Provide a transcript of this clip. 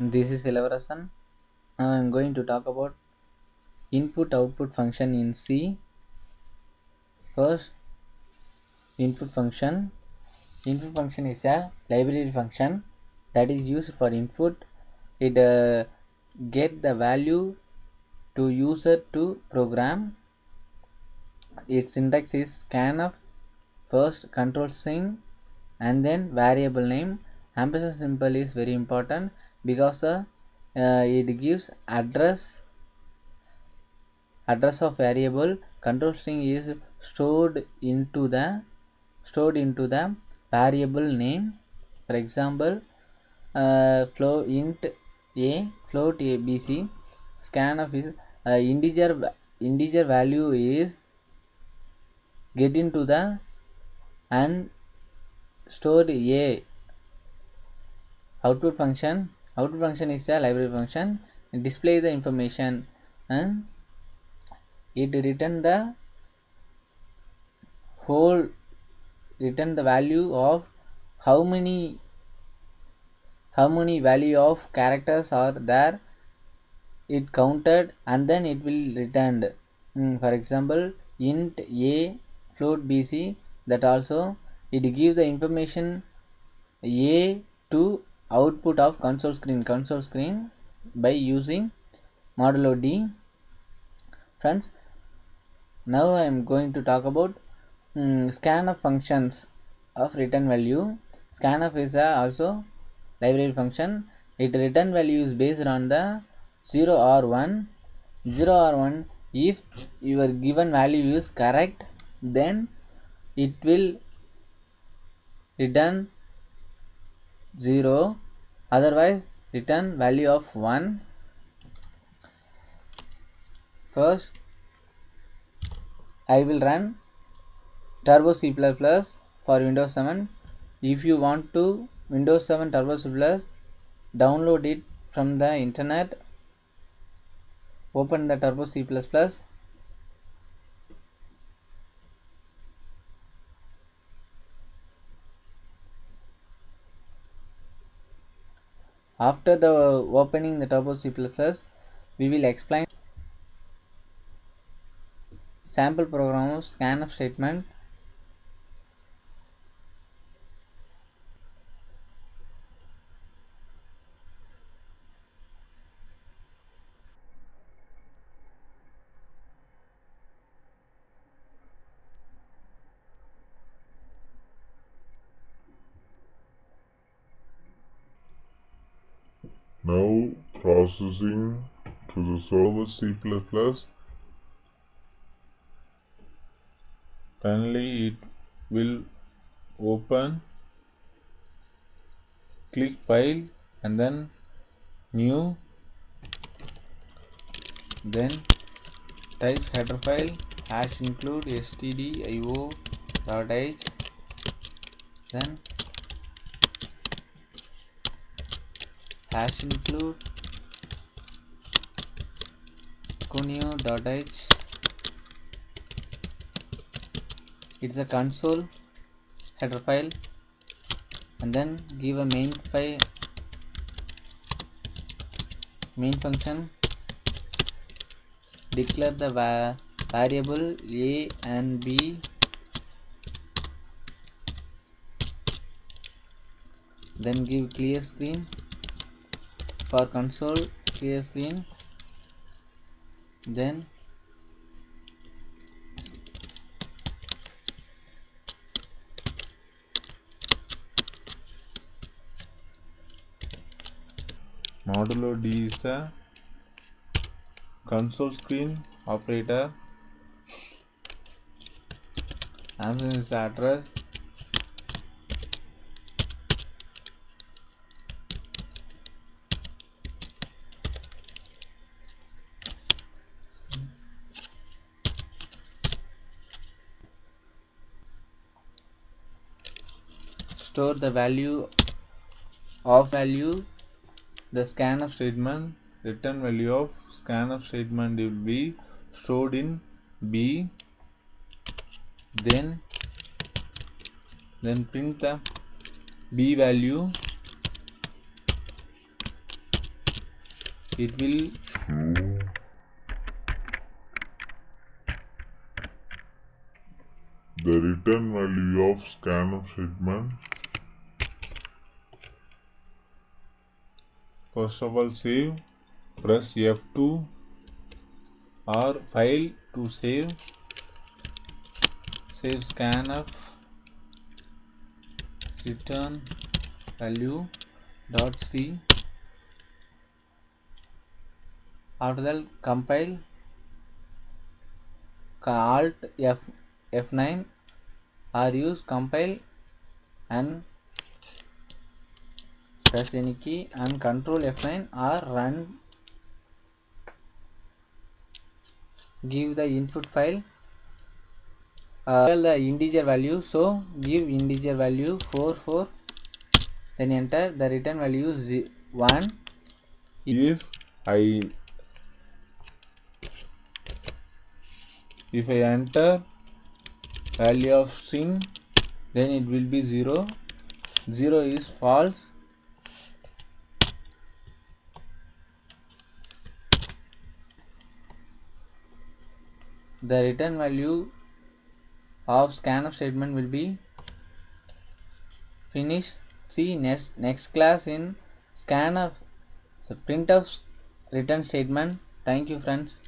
This is Ilavarsan. Now I am going to talk about input output function in C. First, input function. Input function is a library function that is used for input. It get the value to user to program. Its syntax is scanf, first control string and then variable name. Ampersand symbol is very important because it gives address of variable. Control string is stored into the variable name. For example, float int a, float a, bc. Scanf is integer value is get into the and stored a. Output function is a library function. It displays the information and it return the value of how many value of characters are there it counted, and then it will returned. For example, int a float bc, that also it give the information a to output of console screen by using modulo d. Friends, now I am going to talk about scanf functions of return value. Scanf is also library function. Its return value is based on the 0 or 1. 0 or 1, if your given value is correct, then it will return 0, otherwise return value of 1. First, I will run Turbo C++ for Windows 7. If you want to Windows 7 Turbo C++, download it from the internet. Open the Turbo C++. After the opening the Turbo C++, we will explain sample program of scanf statement. Now processing to the server C++. Finally it will open, click file and then new, then type header file #include stdio.h, then #include conio.h. it's a console header file, and then give a main function, declare the variable a and b, then give clear screen for console clear screen, then modulo D is the console screen operator, and is the address, store the value, the scanf statement. Return value of scanf statement will be stored in B, then print the B value, it will the return value of scanf statement. first of all save, press F2 or file to save scanf return value .c. After that, compile, alt F9 or use compile and press any key and control F9 or run. Give the input file, the integer value, so give integer value 44, then enter the return value 1. If I enter value of string, then it will be 0. 0 is false. The return value of scanf statement will be finished. See next class in scanf, so printf return statement. Thank you friends.